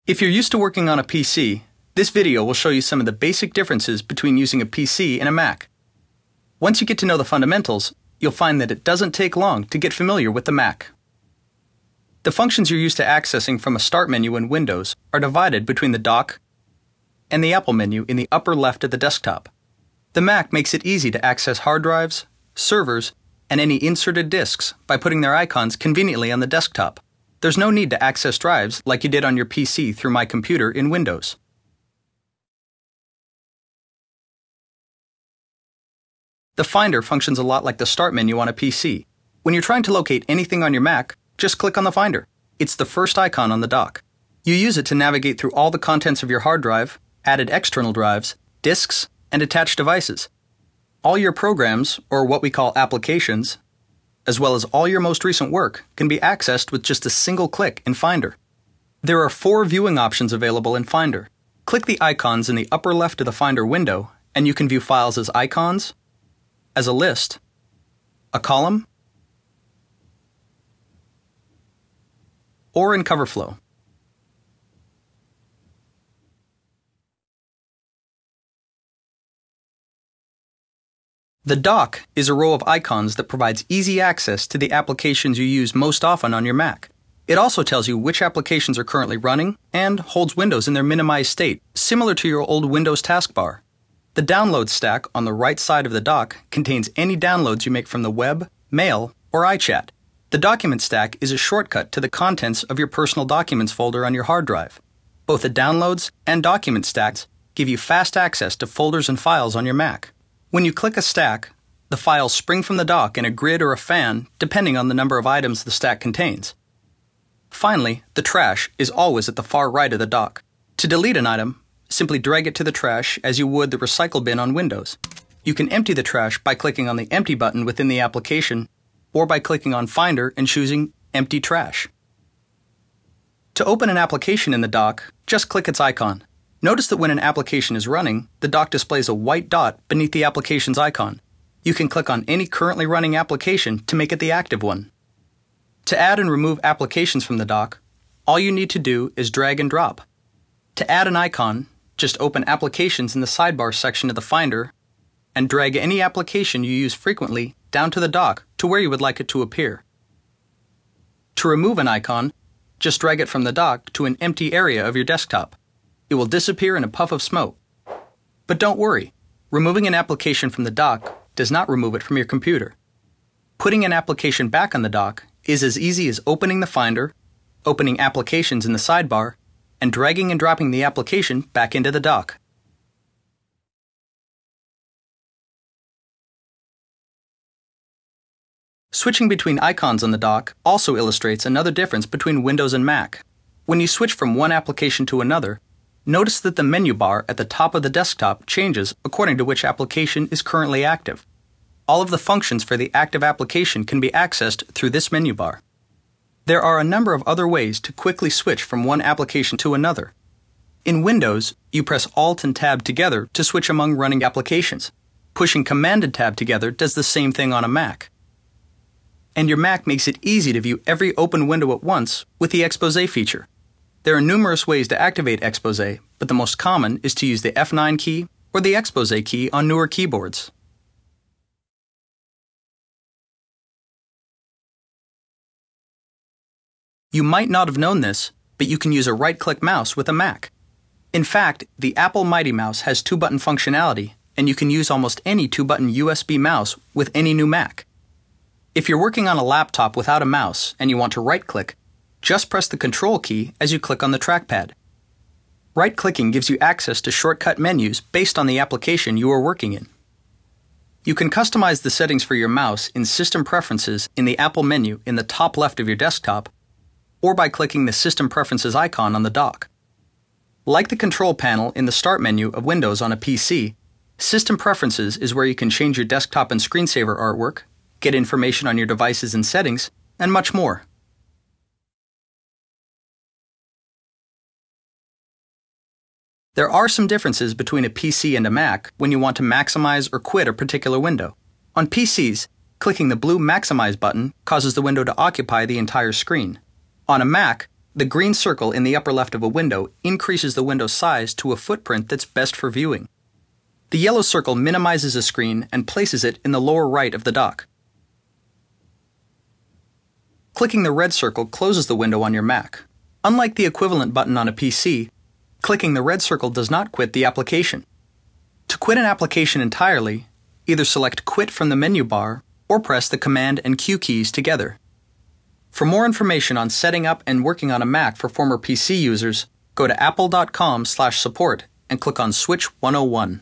If you're used to working on a PC, this video will show you some of the basic differences between using a PC and a Mac. Once you get to know the fundamentals, you'll find that it doesn't take long to get familiar with the Mac. The functions you're used to accessing from a Start menu in Windows are divided between the dock and the Apple menu in the upper left of the desktop. The Mac makes it easy to access hard drives, servers, and any inserted disks by putting their icons conveniently on the desktop. There's no need to access drives like you did on your PC through My Computer in Windows. The Finder functions a lot like the Start menu on a PC. When you're trying to locate anything on your Mac, just click on the Finder. It's the first icon on the dock. You use it to navigate through all the contents of your hard drive, added external drives, disks, and attached devices. All your programs, or what we call applications, as well as all your most recent work, can be accessed with just a single click in Finder. There are 4 viewing options available in Finder. Click the icons in the upper left of the Finder window, and you can view files as icons, as a list, a column, or in CoverFlow. The dock is a row of icons that provides easy access to the applications you use most often on your Mac. It also tells you which applications are currently running and holds windows in their minimized state, similar to your old Windows taskbar. The Downloads stack on the right side of the dock contains any downloads you make from the web, mail, or iChat. The Document stack is a shortcut to the contents of your Personal Documents folder on your hard drive. Both the Downloads and Document stacks give you fast access to folders and files on your Mac. When you click a stack, the files spring from the dock in a grid or a fan, depending on the number of items the stack contains. Finally, the trash is always at the far right of the dock. To delete an item, simply drag it to the trash as you would the recycle bin on Windows. You can empty the trash by clicking on the Empty button within the application, or by clicking on Finder and choosing Empty Trash. To open an application in the dock, just click its icon. Notice that when an application is running, the dock displays a white dot beneath the application's icon. You can click on any currently running application to make it the active one. To add and remove applications from the dock, all you need to do is drag and drop. To add an icon, just open Applications in the Sidebar section of the Finder and drag any application you use frequently down to the dock to where you would like it to appear. To remove an icon, just drag it from the dock to an empty area of your desktop. It will disappear in a puff of smoke. But don't worry, removing an application from the dock does not remove it from your computer. Putting an application back on the dock is as easy as opening the Finder, opening Applications in the Sidebar, and dragging and dropping the application back into the dock. Switching between icons on the dock also illustrates another difference between Windows and Mac. When you switch from one application to another, notice that the menu bar at the top of the desktop changes according to which application is currently active. All of the functions for the active application can be accessed through this menu bar. There are a number of other ways to quickly switch from one application to another. In Windows, you press Alt and Tab together to switch among running applications. Pushing Command and Tab together does the same thing on a Mac. And your Mac makes it easy to view every open window at once with the Exposé feature. There are numerous ways to activate Exposé, but the most common is to use the F9 key or the Exposé key on newer keyboards. You might not have known this, but you can use a right-click mouse with a Mac. In fact, the Apple Mighty Mouse has 2-button functionality, and you can use almost any 2-button USB mouse with any new Mac. If you're working on a laptop without a mouse and you want to right-click, just press the Control key as you click on the trackpad. Right-clicking gives you access to shortcut menus based on the application you are working in. You can customize the settings for your mouse in System Preferences in the Apple menu in the top left of your desktop, or by clicking the System Preferences icon on the dock. Like the Control panel in the Start menu of Windows on a PC, System Preferences is where you can change your desktop and screensaver artwork, get information on your devices and settings, and much more. There are some differences between a PC and a Mac when you want to maximize or quit a particular window. On PCs, clicking the blue Maximize button causes the window to occupy the entire screen. On a Mac, The green circle in the upper left of a window increases the window size to a footprint that's best for viewing. The yellow circle minimizes a screen and places it in the lower right of the dock. Clicking the red circle closes the window on your Mac. Unlike the equivalent button on a PC, clicking the red circle does not quit the application. To quit an application entirely, either select Quit from the menu bar or press the Command and Q keys together. For more information on setting up and working on a Mac for former PC users, go to apple.com/support and click on Switch 101.